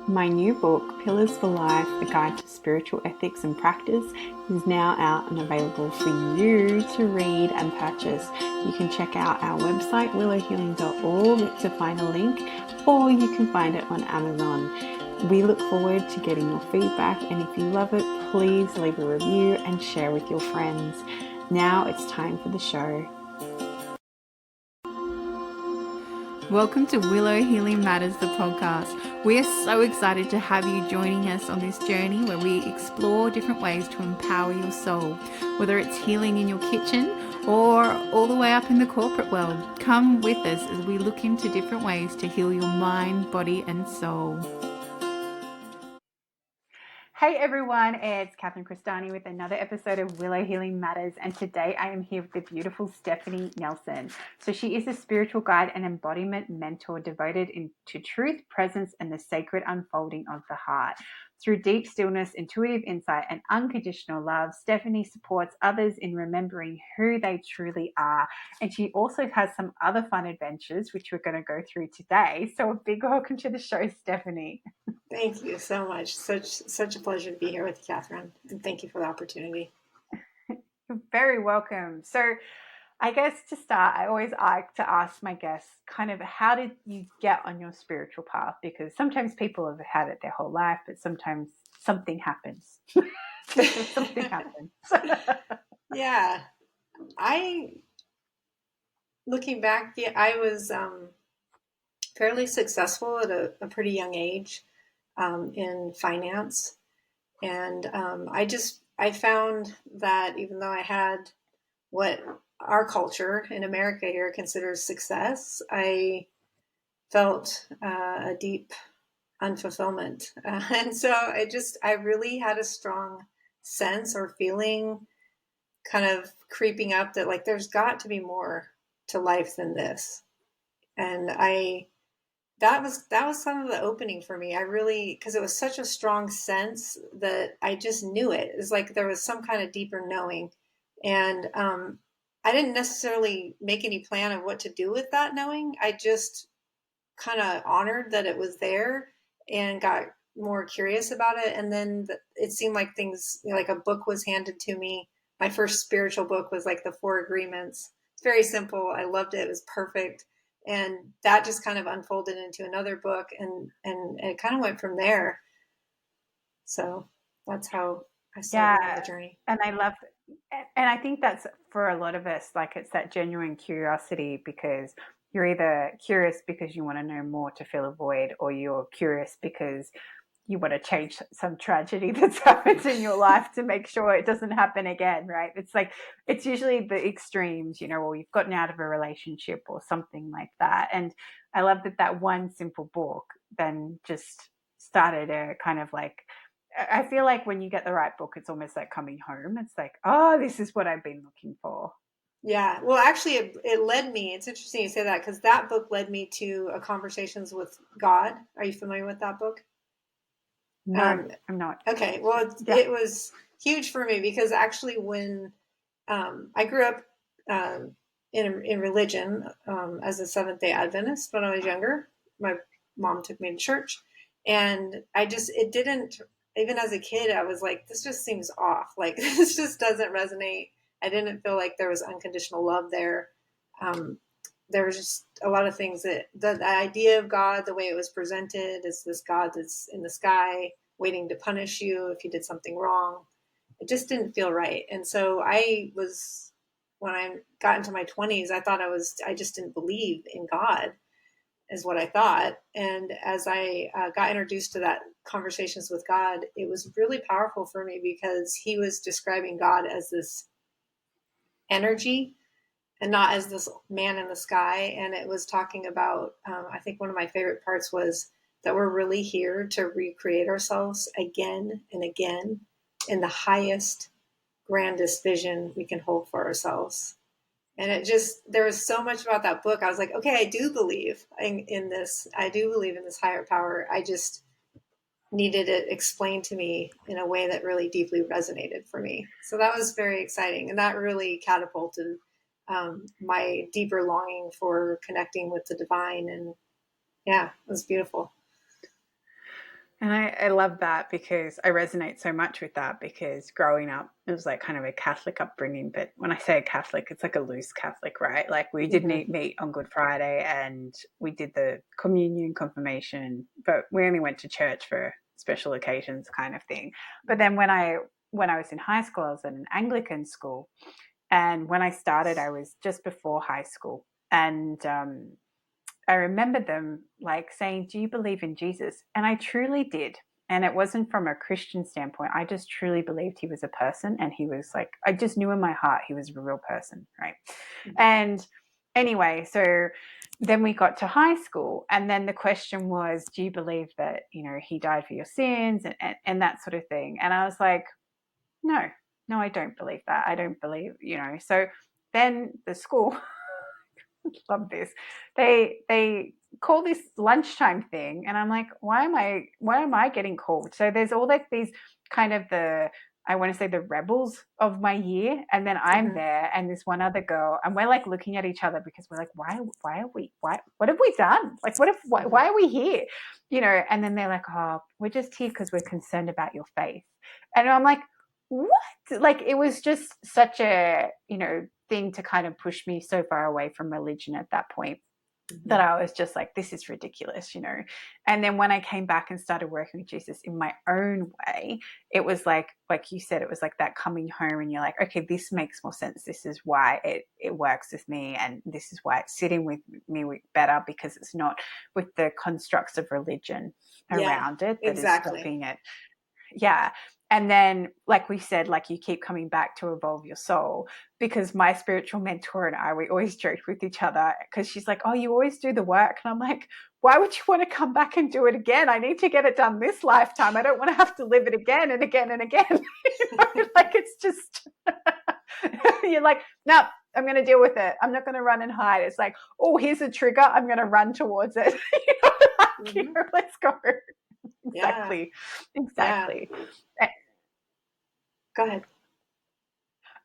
My new book, Pillars for Life, A Guide to Spiritual Ethics and Practice, is now out and available for you to read and purchase. You can check out our website, willowhealing.org, to find a link, or you can find it on Amazon. We look forward to getting your feedback, and if you love it, please leave a review and share with your friends. Now it's time for the show. Welcome to Willow Healing Matters, the podcast. We are so excited to have you joining us on this journey where we explore different ways to empower your soul, whether it's healing in your kitchen or all the way up in the corporate world. Come with us as we look into different ways to heal your mind, body, and soul. Hey everyone, it's Catherine Cristani with another episode of Willow Healing Matters, and today I am here with the beautiful Stephanie Nelson. So she is a spiritual guide and embodiment mentor devoted to truth, presence, and the sacred unfolding of the heart. Through deep stillness, intuitive insight, and unconditional love, Stephanie supports others in remembering who they truly are. And she also has some other fun adventures, which we're going to go through today. So a big welcome to the show, Stephanie. Thank you so much. Such a pleasure to be here with you, Catherine, and thank you for the opportunity. You're very welcome. So I guess to start, I always like to ask my guests kind of how did you get on your spiritual path? Because sometimes people have had it their whole life, but sometimes something happens. Something happens. Yeah, I looking back, I was fairly successful at a pretty young age in finance, and I found that even though I had what our culture in America here considers success, I felt a deep unfulfillment. And so I really had a strong sense or feeling kind of creeping up that like, there's got to be more to life than this. And that was some of the opening for me. I really, cause it was such a strong sense that I just knew it. It's like there was some kind of deeper knowing. And, I didn't necessarily make any plan of what to do with that knowing. I just kind of honored that it was there and got more curious about it. And then it seemed like things, like a book was handed to me. My first spiritual book was like the Four Agreements. It's very simple. I loved it. It was perfect. And that just kind of unfolded into another book, and it kind of went from there. So that's how I started on the Yeah. journey. And I love, and I think that's for a lot of us, like it's that genuine curiosity, because you're either curious because you want to know more to fill a void, or you're curious because you want to change some tragedy that's happened in your life to make sure it doesn't happen again, right? It's like, it's usually the extremes, or you've gotten out of a relationship or something like that. And I love that that one simple book then just started a kind of like, I feel like when you get the right book, it's almost like coming home. It's like, oh, this is what I've been looking for. Yeah. Well, actually, it led me. It's interesting you say that because that book led me to a Conversations with God. Are you familiar with that book? No, Um, I'm not. okay. Well, Yeah. it was huge for me because actually, when I grew up in religion as a Seventh Day Adventist when I was younger, my mom took me to church, and it didn't. Even as a kid, I was like, this just seems off. Like this just doesn't resonate. I didn't feel like there was unconditional love there. Um, there was just a lot of things that the idea of God, the way it was presented, is this God that's in the sky waiting to punish you if you did something wrong. It just didn't feel right. And so when I got into my 20s, I just didn't believe in God, is what I thought. And as I got introduced to that Conversations with God, it was really powerful for me because he was describing God as this energy and not as this man in the sky. And it was talking about, I think one of my favorite parts was that we're really here to recreate ourselves again and again in the highest, grandest vision we can hold for ourselves. And there was so much about that book. I was like, okay, I do believe in this. I do believe in this higher power. I just needed it explained to me in a way that really deeply resonated for me. So that was very exciting. And that really catapulted my deeper longing for connecting with the divine. And yeah, it was beautiful. And I love that because I resonate so much with that because growing up, it was like kind of a Catholic upbringing. But when I say a Catholic, it's like a loose Catholic, right? Like we didn't Mm-hmm. eat meat on Good Friday and we did the communion confirmation, but we only went to church for special occasions kind of thing. But then when I was in high school, I was at an Anglican school. And when I started, I was just before high school. And I remember them like saying, "Do you believe in Jesus?" And I truly did. And it wasn't from a Christian standpoint. I just truly believed he was a person. And he was like, I just knew in my heart he was a real person. Right. And anyway, so then we got to high school. And then the question was, do you believe that, he died for your sins and that sort of thing? And I was like, no, no, I don't believe that. I don't believe. So then the school love this. They call this lunchtime thing, and I'm like, why am I getting called? So there's all like these kind of I want to say the rebels of my year, and then I'm Mm-hmm. there, and this one other girl, and we're like looking at each other because we're like, why are we, what have we done? Like, Mm-hmm. why are we here? And then they're like, oh, we're just here because we're concerned about your faith, and I'm like, what? Like, it was just such a thing to kind of push me so far away from religion at that point Mm-hmm. that I was just like, this is ridiculous. And then when I came back and started working with Jesus in my own way, it was like you said, it was like that coming home and you're like, okay, this makes more sense. This is why it works with me. And this is why it's sitting with me better, because it's not with the constructs of religion Yeah, around it that is exactly. stopping it. Yeah. And then, like we said, like you keep coming back to evolve your soul, because my spiritual mentor and I, we always joked with each other because she's like, oh, you always do the work. And I'm like, why would you want to come back and do it again? I need to get it done this lifetime. I don't want to have to live it again and again and again. Like it's just, you're like, no, I'm going to deal with it. I'm not going to run and hide. It's like, oh, here's a trigger. I'm going to run towards it. Mm-hmm. Let's go. Yeah, Exactly. yeah. Exactly. Go ahead.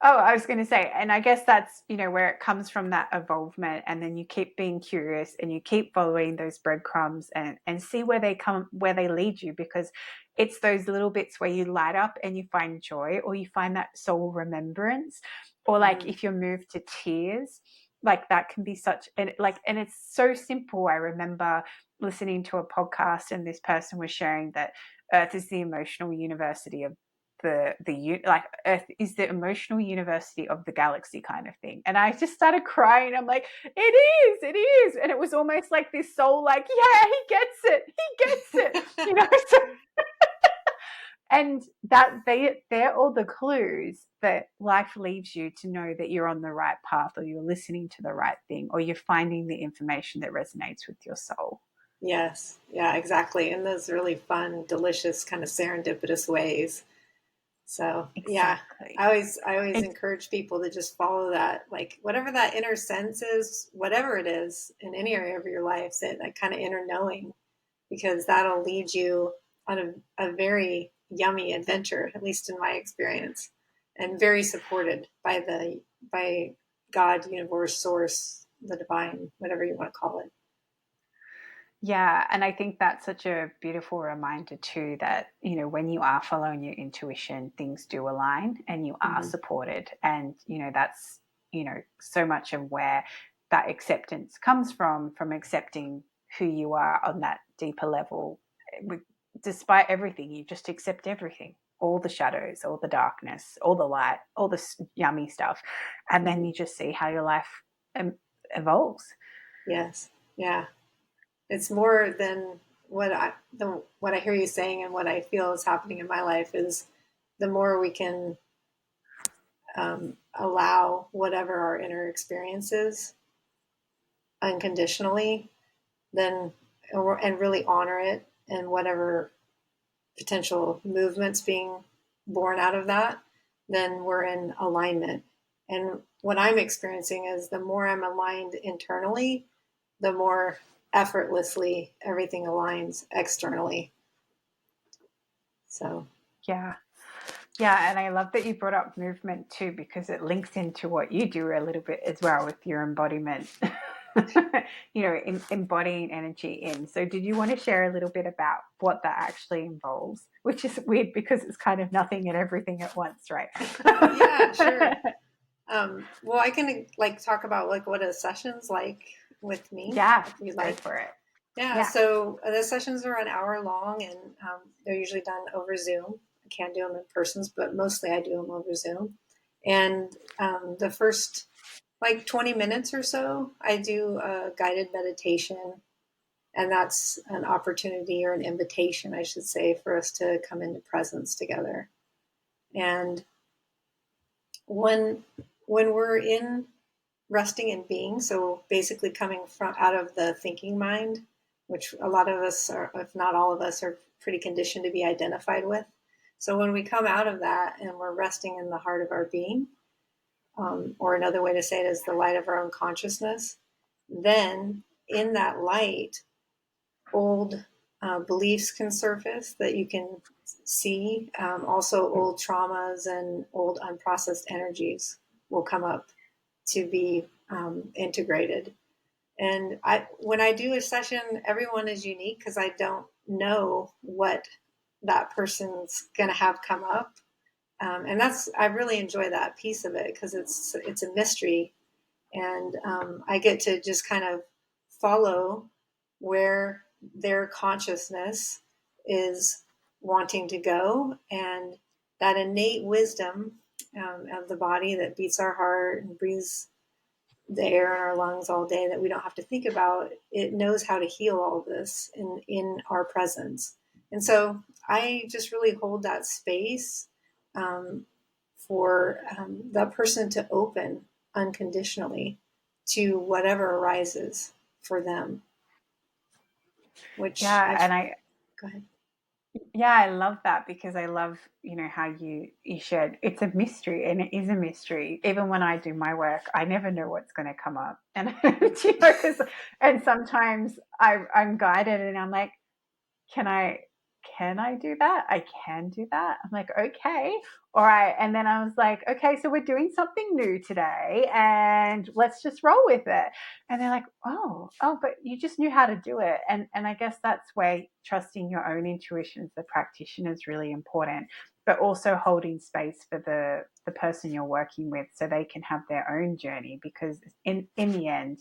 Oh, I was going to say, and I guess that's, where it comes from, that evolvement. And then you keep being curious and you keep following those breadcrumbs and see where they lead you, because it's those little bits where you light up and you find joy, or you find that soul remembrance, or like Mm-hmm. if you're moved to tears, like that can be and it's so simple. I remember listening to a podcast and this person was sharing that Earth is the emotional university of like Earth is the emotional university of the galaxy kind of thing. And I just started crying. I'm like, it is. And it was almost like this soul, like, yeah, he gets it. So, and that they're all the clues that life leaves you to know that you're on the right path, or you're listening to the right thing, or you're finding the information that resonates with your soul. Yes, yeah, exactly. In those really fun, delicious, kind of serendipitous ways. So yeah, Exactly. I always encourage people to just follow that, like whatever that inner sense is, whatever it is in any area of your life, that kind of inner knowing, because that'll lead you on a very yummy adventure, at least in my experience, and very supported by God, universe, source, the divine, whatever you want to call it. Yeah, and I think that's such a beautiful reminder too, that when you are following your intuition, things do align and you are Mm-hmm. supported. And that's so much of where that acceptance comes from accepting who you are on that deeper level. Despite everything, you just accept everything, all the shadows, all the darkness, all the light, all the yummy stuff, and then Mm-hmm. you just see how your life evolves. Yes, yeah. It's more than what I hear you saying, and what I feel is happening in my life is the more we can allow whatever our inner experience is unconditionally, then and really honor it, and whatever potential movements being born out of that, then we're in alignment. And what I'm experiencing is the more I'm aligned internally, the more effortlessly everything aligns externally. So, Yeah. Yeah, and I love that you brought up movement too, because it links into what you do a little bit as well with your embodiment. embodying energy in. So did you want to share a little bit about what that actually involves? Which is weird because it's kind of nothing and everything at once, right? Yeah, sure. Well, I can like talk about like what a session's like with me, Yeah, if you'd go like. for it. Yeah, Yeah. so the sessions are an hour long, and they're usually done over Zoom. I can't do them in persons, but mostly I do them over Zoom. And the first like 20 minutes or so, I do a guided meditation, and that's an opportunity or an invitation, I should say, for us to come into presence together. And when we're in resting in being, so basically coming from out of the thinking mind, which a lot of us are, if not all of us, are pretty conditioned to be identified with. So when we come out of that and we're resting in the heart of our being, or another way to say it is the light of our own consciousness, then in that light, old beliefs can surface that you can see. Also, old traumas and old unprocessed energies will come up to be integrated. And when I do a session, everyone is unique because I don't know what that person's going to have come up, and I really enjoy that piece of it because it's a mystery, and I get to just kind of follow where their consciousness is wanting to go, and that innate wisdom of the body that beats our heart and breathes the air in our lungs all day that we don't have to think about, it knows how to heal all this in our presence. And so I just really hold that space um, for that person to open unconditionally to whatever arises for them, which Yeah, I and I go ahead. yeah, I love that because I love, how you shared it's a mystery and it is a mystery. Even when I do my work, I never know what's going to come up. And 'cause, and sometimes I'm guided and I'm like, can I can I do that? I can do that. I'm like, okay, all right. And then I was like, okay, so we're doing something new today and let's just roll with it. And they're like, oh, but you just knew how to do it. And I guess that's where trusting your own intuition as the practitioner is really important, but also holding space for the person you're working with so they can have their own journey, because in the end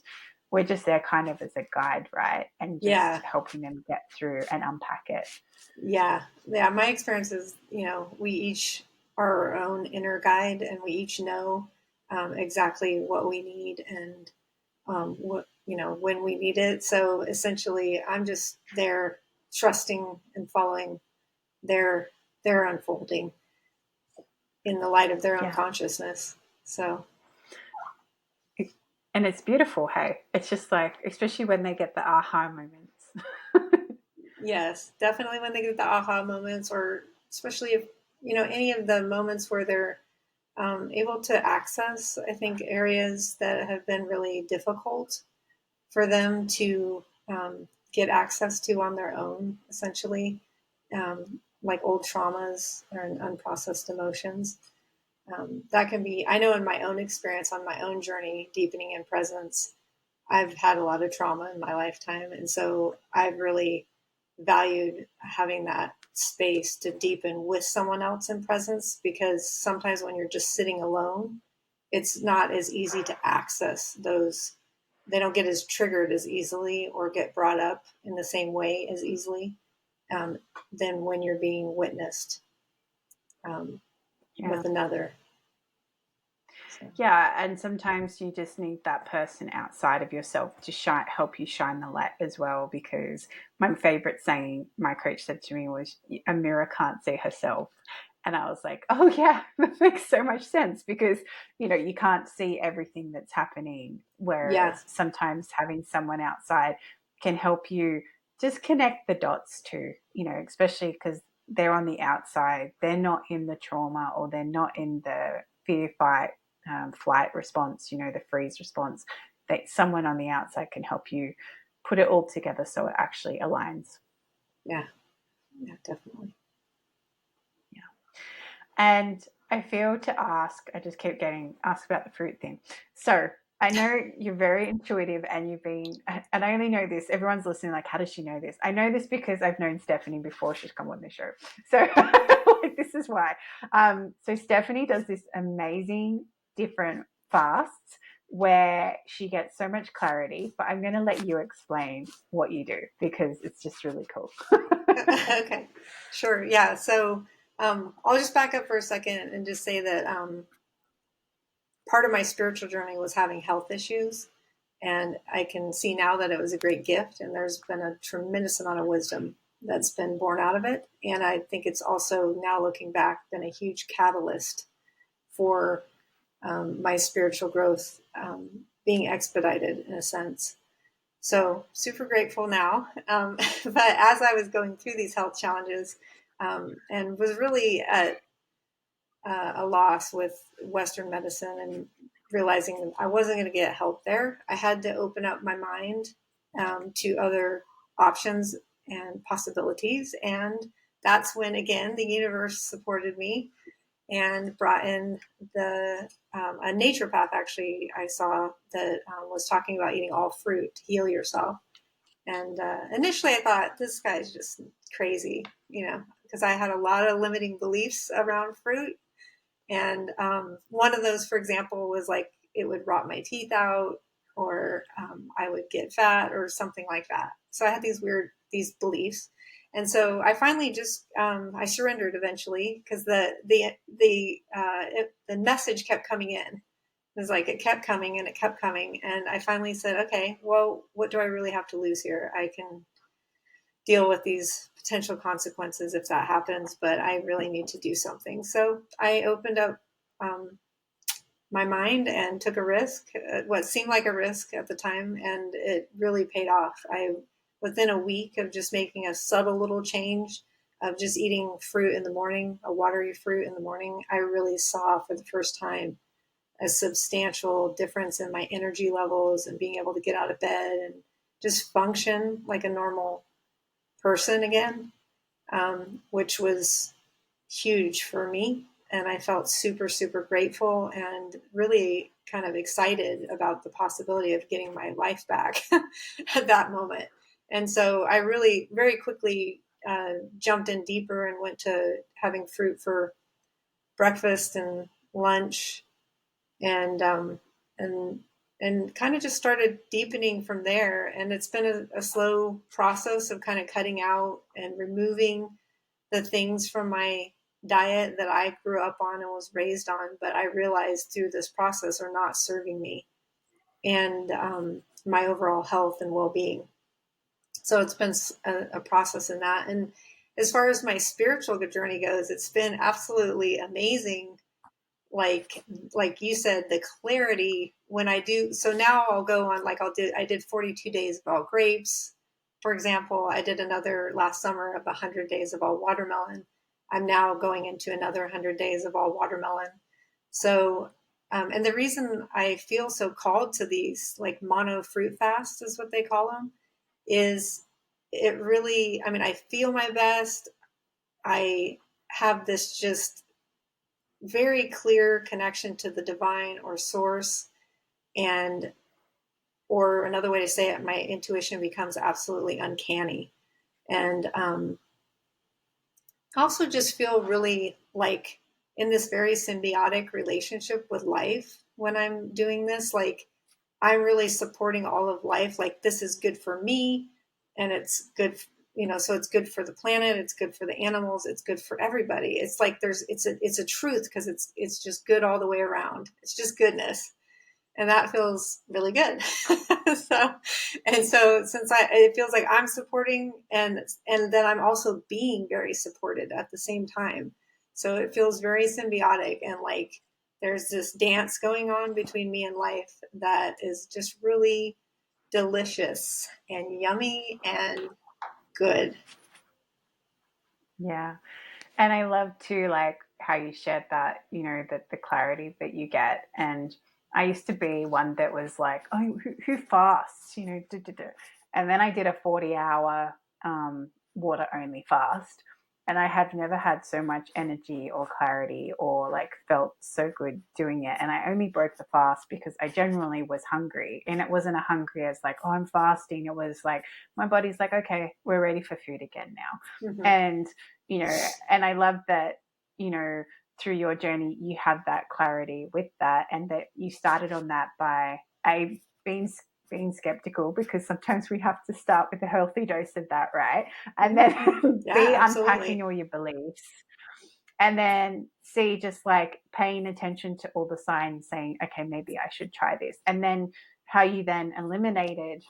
we're just there kind of as a guide, right? And just Yeah, helping them get through and unpack it. yeah. My experience is, we each are our own inner guide, and we each know exactly what we need and what when we need it. So essentially, I'm just there, trusting and following their unfolding in the light of their own Yeah. consciousness. So And it's beautiful, hey? It's just like, especially when they get the aha moments. yes, definitely when they get the aha moments, or especially if any of the moments where they're able to access, I think, areas that have been really difficult for them to get access to on their own, essentially, like old traumas or unprocessed emotions. That can be, I know in my own experience, on my own journey, deepening in presence, I've had a lot of trauma in my lifetime. And so I've really valued having that space to deepen with someone else in presence, because sometimes when you're just sitting alone, it's not as easy to access those. They don't get as triggered as easily or get brought up in the same way as easily um, than when you're being witnessed um, Yeah. with another. So, Yeah, and sometimes you just need that person outside of yourself to help you shine the light as well. Because my favorite saying my coach said to me was, "A mirror can't see herself," and I was like, "Oh yeah, that makes so much sense." Because you can't see everything that's happening, yeah, whereas sometimes having someone outside can help you just connect the dots too. Especially because they're on the outside, they're not in the trauma or they're not in the fear, fight, flight response, the freeze response, that someone on the outside can help you put it all together so it actually aligns. yeah, yeah, definitely. Yeah. And I feel to ask, I just keep getting asked about the fruit thing. So I know you're very intuitive and you've been, and I only know this, everyone's listening, like, how does she know this? I know this because I've known Stephanie before she's come on the show. So, like, this is why. So, Stephanie does this amazing different fasts where she gets so much clarity, but I'm going to let you explain what you do because it's just really cool. Okay, sure. Yeah. So I'll just back up for a second and just say that part of my spiritual journey was having health issues. And I can see now that it was a great gift, and there's been a tremendous amount of wisdom that's been born out of it. And I think it's also, now looking back, been a huge catalyst for my spiritual growth being expedited in a sense. So super grateful now. But as I was going through these health challenges and was really at a loss with Western medicine and realizing I wasn't going to get help there, I had to open up my mind to other options and possibilities. And that's when, again, the universe supported me and brought in the a naturopath. Actually, I saw that was talking about eating all fruit to heal yourself. And initially, I thought this guy's just crazy, because I had a lot of limiting beliefs around fruit. And one of those, for example, was like it would rot my teeth out, or I would get fat, or something like that. So I had these beliefs, and so I finally just I surrendered eventually, because the message kept coming in. It was like it kept coming and it kept coming, and I finally said, okay, well, what do I really have to lose here? I can deal with these potential consequences if that happens, but I really need to do something. So I opened up um, my mind and took a risk, what seemed like a risk at the time, and it really paid off. Within a week of just making a subtle little change of just eating fruit in the morning, a watery fruit in the morning, I really saw for the first time a substantial difference in my energy levels and being able to get out of bed and just function like a normal person again, which was huge for me. And I felt super, super grateful and really kind of excited about the possibility of getting my life back at that moment. And so I really very quickly jumped in deeper and went to having fruit for breakfast and lunch, and and and kind of just started deepening from there. And it's been a slow process of kind of cutting out and removing the things from my diet that I grew up on and was raised on, but I realized through this process are not serving me and my overall health and well-being. So it's been a process in that. And as far as my spiritual journey goes, it's been absolutely amazing. Like you said, the clarity when I do. So now I'll go on, like I did 42 days of all grapes, for example. I did another last summer of 100 days of all watermelon. I'm now going into another 100 days of all watermelon. So and the reason I feel so called to these, like, mono fruit fasts is what they call them, is it really, I mean, I feel my best. I have this just very clear connection to the divine or source. And, or another way to say it, my intuition becomes absolutely uncanny. And I also just feel really like in this very symbiotic relationship with life when I'm doing this. Like, I'm really supporting all of life. Like, this is good for me, and it's good, so it's good for the planet, it's good for the animals, it's good for everybody. It's like it's a truth, because it's just good all the way around. It's just goodness. And that feels really good. so since it feels like I'm supporting, and then I'm also being very supported at the same time. So it feels very symbiotic, and like there's this dance going on between me and life that is just really delicious and yummy and good. Yeah. And I love too, like, how you shared that, that the clarity that you get. And I used to be one that was like, oh, who fasts, duh, duh, duh. And then I did a 40-hour water only fast. And I have never had so much energy or clarity or like felt so good doing it. And I only broke the fast because I genuinely was hungry. And it wasn't a hungry as like, oh, I'm fasting. It was like, my body's like, okay, we're ready for food again now. Mm-hmm. And, and I love that, you know, through your journey, you have that clarity with that, and that you started on that by being being skeptical, because sometimes we have to start with a healthy dose of that, right? And then Yeah, be unpacking absolutely. all your beliefs, and then see just like paying attention to all the signs saying, okay, maybe I should try this. And then how you then eliminated,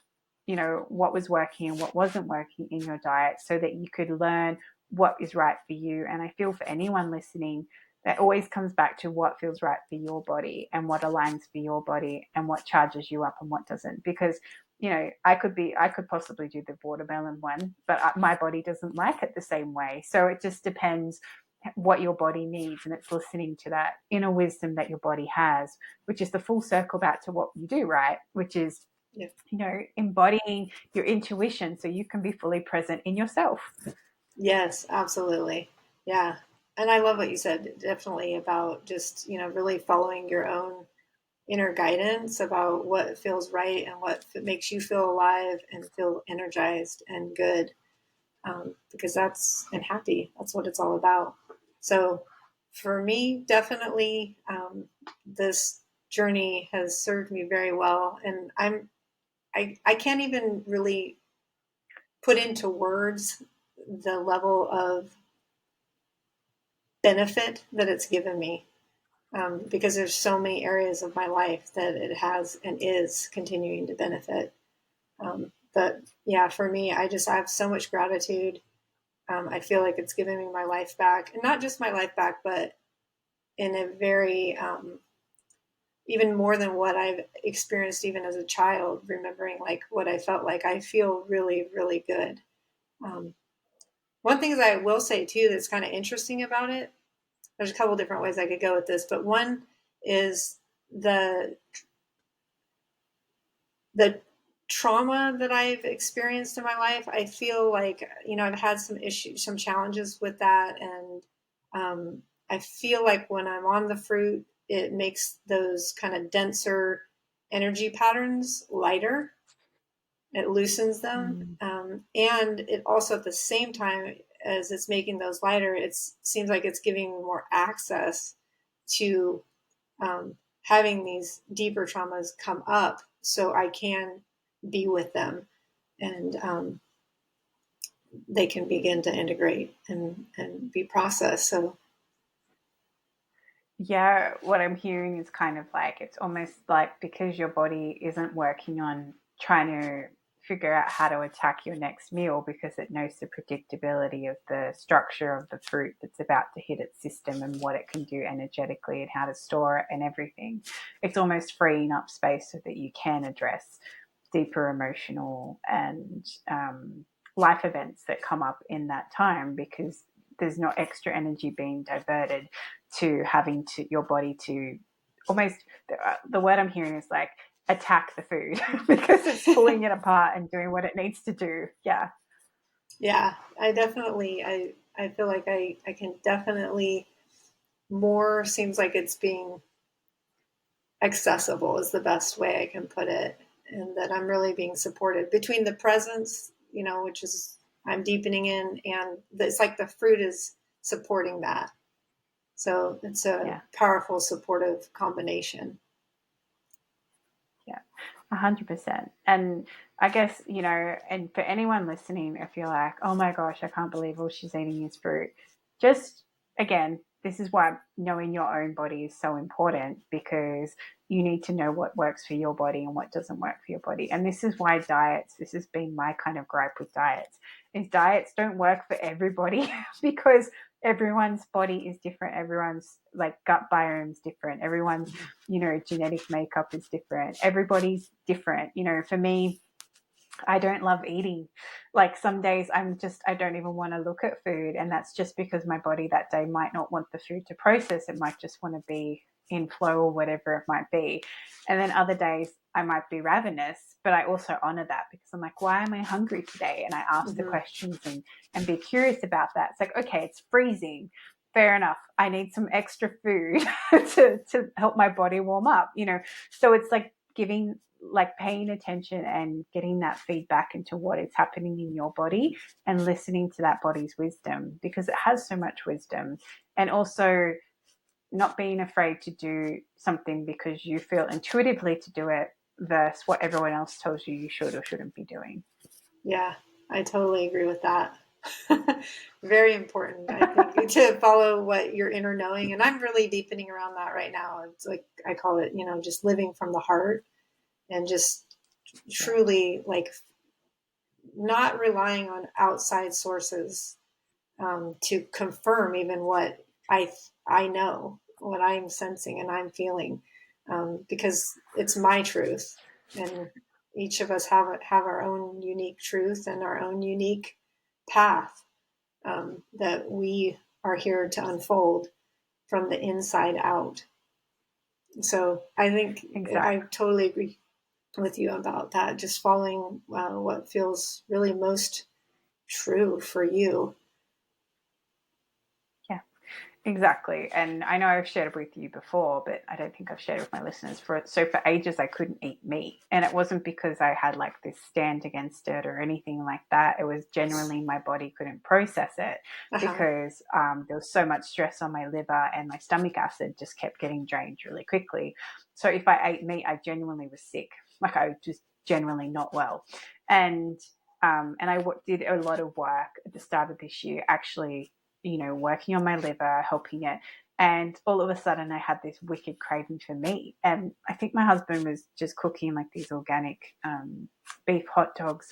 what was working and what wasn't working in your diet, so that you could learn what is right for you. And I feel for anyone listening, that always comes back to what feels right for your body and what aligns for your body and what charges you up and what doesn't. Because I could possibly do the watermelon one, but my body doesn't like it the same way. So it just depends what your body needs, and it's listening to that inner wisdom that your body has, which is the full circle back to what you do, right? Which is, Yeah. embodying your intuition so you can be fully present in yourself. Yes, absolutely. Yeah. And I love what you said, definitely about just, really following your own inner guidance about what feels right and what makes you feel alive and feel energized and good. Because that's and Yeah. happy. That's what it's all about. So for me, definitely, this journey has served me very well. And I can't even really put into words the level of benefit that it's given me, because there's so many areas of my life that it has and is continuing to benefit. But yeah, for me, I have so much gratitude. I feel like it's given me my life back, and not just my life back, but in a very, even more than what I've experienced even as a child, remembering like what I felt like. I feel really, really good. Um, One thing that I will say too that's kind of interesting about it, there's a couple different ways I could go with this, but one is the the trauma that I've experienced in my life. I feel like, I've had some issues, some challenges with that. And I feel like when I'm on the fruit, it makes those kind of denser energy patterns lighter. It loosens them. Mm. And it also, at the same time as it's making those lighter, it seems like it's giving me more access to having these deeper traumas come up so I can be with them, and they can begin to integrate and be processed. So, Yeah, what I'm hearing is kind of like, it's almost like because your body isn't working on trying to figure out how to attack your next meal, because it knows the predictability of the structure of the fruit that's about to hit its system and what it can do energetically and how to store it and everything. It's almost freeing up space so that you can address deeper emotional and life events that come up in that time, because there's no extra energy being diverted to having to your body to almost, the word I'm hearing is like attack the food because it's pulling it apart and doing what it needs to do. Yeah. yeah, I feel like I can definitely more seems like it's being accessible is the best way I can put it, and that I'm really being supported between the presence, which is I'm deepening in, and it's like the fruit is supporting that. So it's a Yeah. powerful supportive combination. Yeah. 100%. And I guess, and for anyone listening, if you're like, oh my gosh, I can't believe all she's eating is fruit, just again, this is why knowing your own body is so important, because you need to know what works for your body and what doesn't work for your body. And this is why this has been my kind of gripe with diets, is diets don't work for everybody because everyone's body is different. Everyone's like gut biome is different. Everyone's, genetic makeup is different. Everybody's different. For me, I don't love eating. Like some days I don't even want to look at food. And that's just because my body that day might not want the food to process. It might just want to be in flow or whatever it might be. And then other days I might be ravenous, but I also honor that because I'm like, why am I hungry today? And I ask the Mm-hmm. questions and be curious about that. It's like, okay, it's freezing. Fair enough. I need some extra food to help my body warm up, you know? So it's like giving, like paying attention and getting that feedback into what is happening in your body and listening to that body's wisdom because it has so much wisdom. And also not being afraid to do something because you feel intuitively to do it versus what everyone else tells you should or shouldn't be doing. Yeah, I totally agree with that. Very important, I think, to follow what your inner knowing. And I'm really deepening around that right now. It's like I call it, just living from the heart and just Yeah, truly like not relying on outside sources to confirm even what I know, what I'm sensing and I'm feeling, because it's my truth, and each of us have our own unique truth and our own unique path that we are here to unfold from the inside out. So I think I exactly. totally agree with you about that. Just following what feels really most true for you. Yeah. Exactly. And I know I've shared with you before, but I don't think I've shared with my listeners. For ages I couldn't eat meat. And it wasn't because I had like this stand against it or anything like that. It was genuinely my body couldn't process it Uh-huh. because there was so much stress on my liver and my stomach acid just kept getting drained really quickly. So if I ate meat, I genuinely was sick. Like I was just generally not well. And and I did a lot of work at the start of this year, actually, working on my liver, helping it. And all of a sudden, I had this wicked craving for meat. And I think my husband was just cooking like these organic beef hot dogs.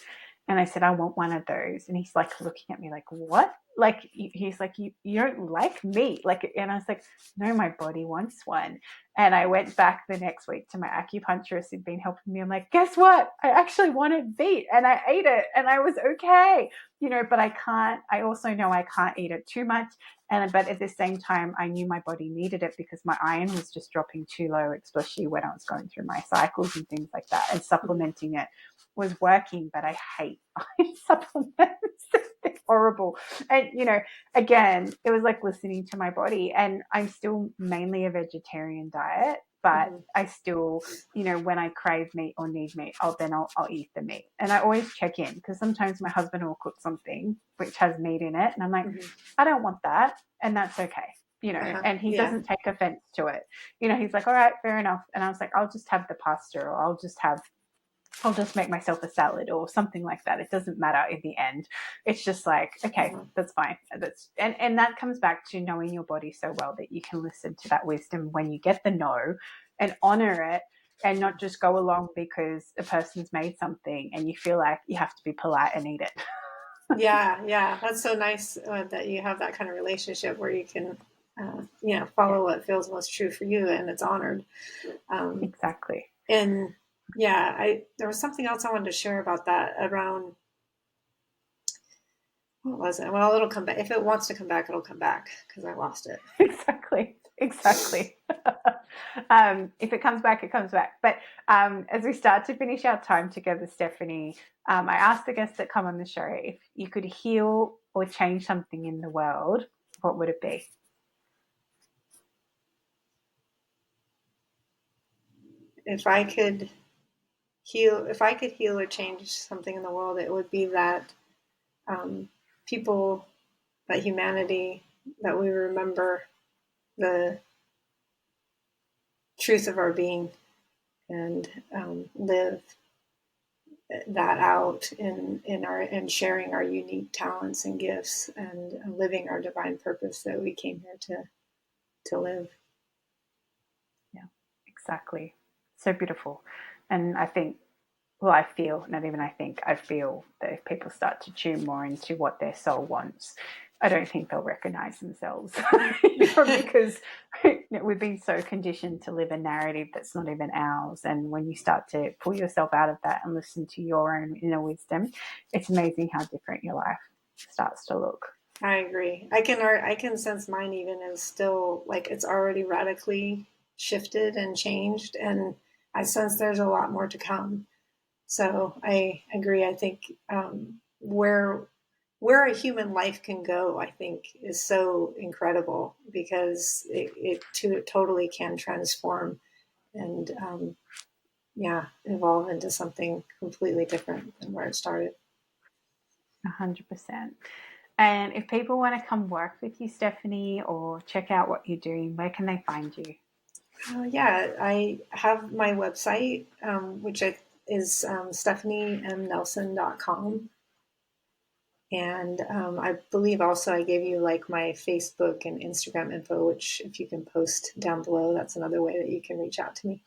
And I said, I want one of those. And he's like looking at me like, what? Like, he's like, you don't like meat. Like, and I was like, no, my body wants one. And I went back the next week to my acupuncturist who'd been helping me. I'm like, guess what? I actually wanted meat and I ate it and I was okay, but I also know I can't eat it too much. But at the same time, I knew my body needed it because my iron was just dropping too low, especially when I was going through my cycles and things like that. And supplementing it was working, but I hate iron supplements. They're horrible. And, again, it was like listening to my body. And I'm still mainly a vegetarian diet, but Mm-hmm. I still, when I crave meat or need meat, I'll eat the meat. And I always check in because sometimes my husband will cook something which has meat in it. And I'm like, Mm-hmm. I don't want that. And that's okay. Uh-huh. And he Yeah. doesn't take offense to it. He's like, all right, fair enough. And I was like, I'll just have the pasta or I'll just make myself a salad or something like that. It doesn't matter in the end. It's just like, okay, Uh-huh. that's fine. And that comes back to knowing your body so well that you can listen to that wisdom when you get the no and honor it and not just go along because a person's made something and you feel like you have to be polite and eat it. Yeah, yeah. That's so nice that you have that kind of relationship where you can, Yeah, follow what feels most true for you, and it's honored. Um, exactly. and yeah, I there was something else I wanted to share about that around what was it? Well, it'll come back. If it wants to come back, it'll come back because I lost it. Exactly. Exactly. If it comes back, it comes back. But as we start to finish our time together, Stephanie, I asked the guests that come on the show if you could heal or change something in the world, what would it be? If I could if I could heal or change something in the world, it would be that um, people, that humanity, that we remember the truth of our being and live that out in sharing our unique talents and gifts and living our divine purpose that we came here to live. Yeah, exactly. So beautiful. And I think, well, I feel, not even I think, I feel that if people start to tune more into what their soul wants, I don't think they'll recognize themselves because we've been so conditioned to live a narrative that's not even ours. And when you start to pull yourself out of that and listen to your own inner wisdom, it's amazing how different your life starts to look. I agree. I can sense mine even is still like it's already radically shifted and changed, and I sense there's a lot more to come. So I agree. I think where a human life can go, I think, is so incredible, because it totally can transform and evolve into something completely different than where it started. 100%. And if people want to come work with you, Stephanie, or check out what you're doing, where can they find you? I have my website, which is stephaniemnelson.com. And I believe also I gave you like my Facebook and Instagram info, which if you can post down below, that's another way that you can reach out to me.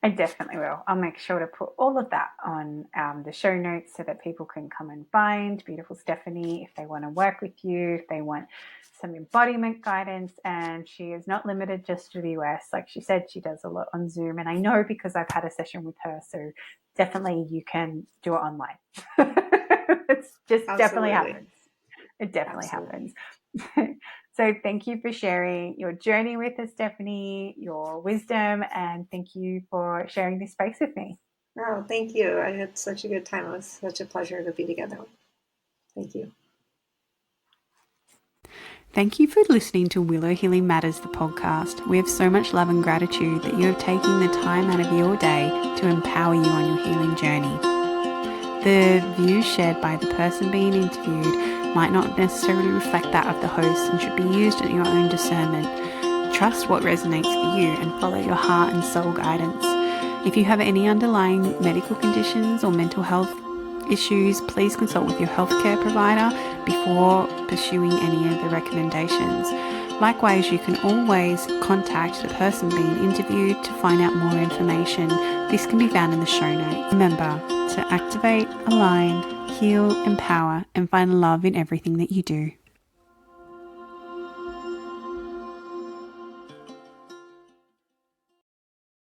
I definitely will. I'll make sure to put all of that on the show notes so that people can come and find beautiful Stephanie if they want to work with you, if they want some embodiment guidance. And she is not limited just to the US. Like she said, she does a lot on Zoom. And I know because I've had a session with her. So definitely you can do it online. It's just Absolutely. definitely happens. It definitely Absolutely. happens. So thank you for sharing your journey with us, Stephanie, your wisdom, and thank you for sharing this space with me. Oh, thank you. I had such a good time. It was such a pleasure to be together. Thank you. Thank you for listening to Willow Healing Matters, the podcast. We have so much love and gratitude that you have taken the time out of your day to empower you on your healing journey. The views shared by the person being interviewed might not necessarily reflect that of the host and should be used at your own discernment. Trust what resonates for you and follow your heart and soul guidance. If you have any underlying medical conditions or mental health issues, please consult with your healthcare provider before pursuing any of the recommendations. Likewise, you can always contact the person being interviewed to find out more information. This can be found in the show notes. Remember to activate, align, heal, empower, and find love in everything that you do.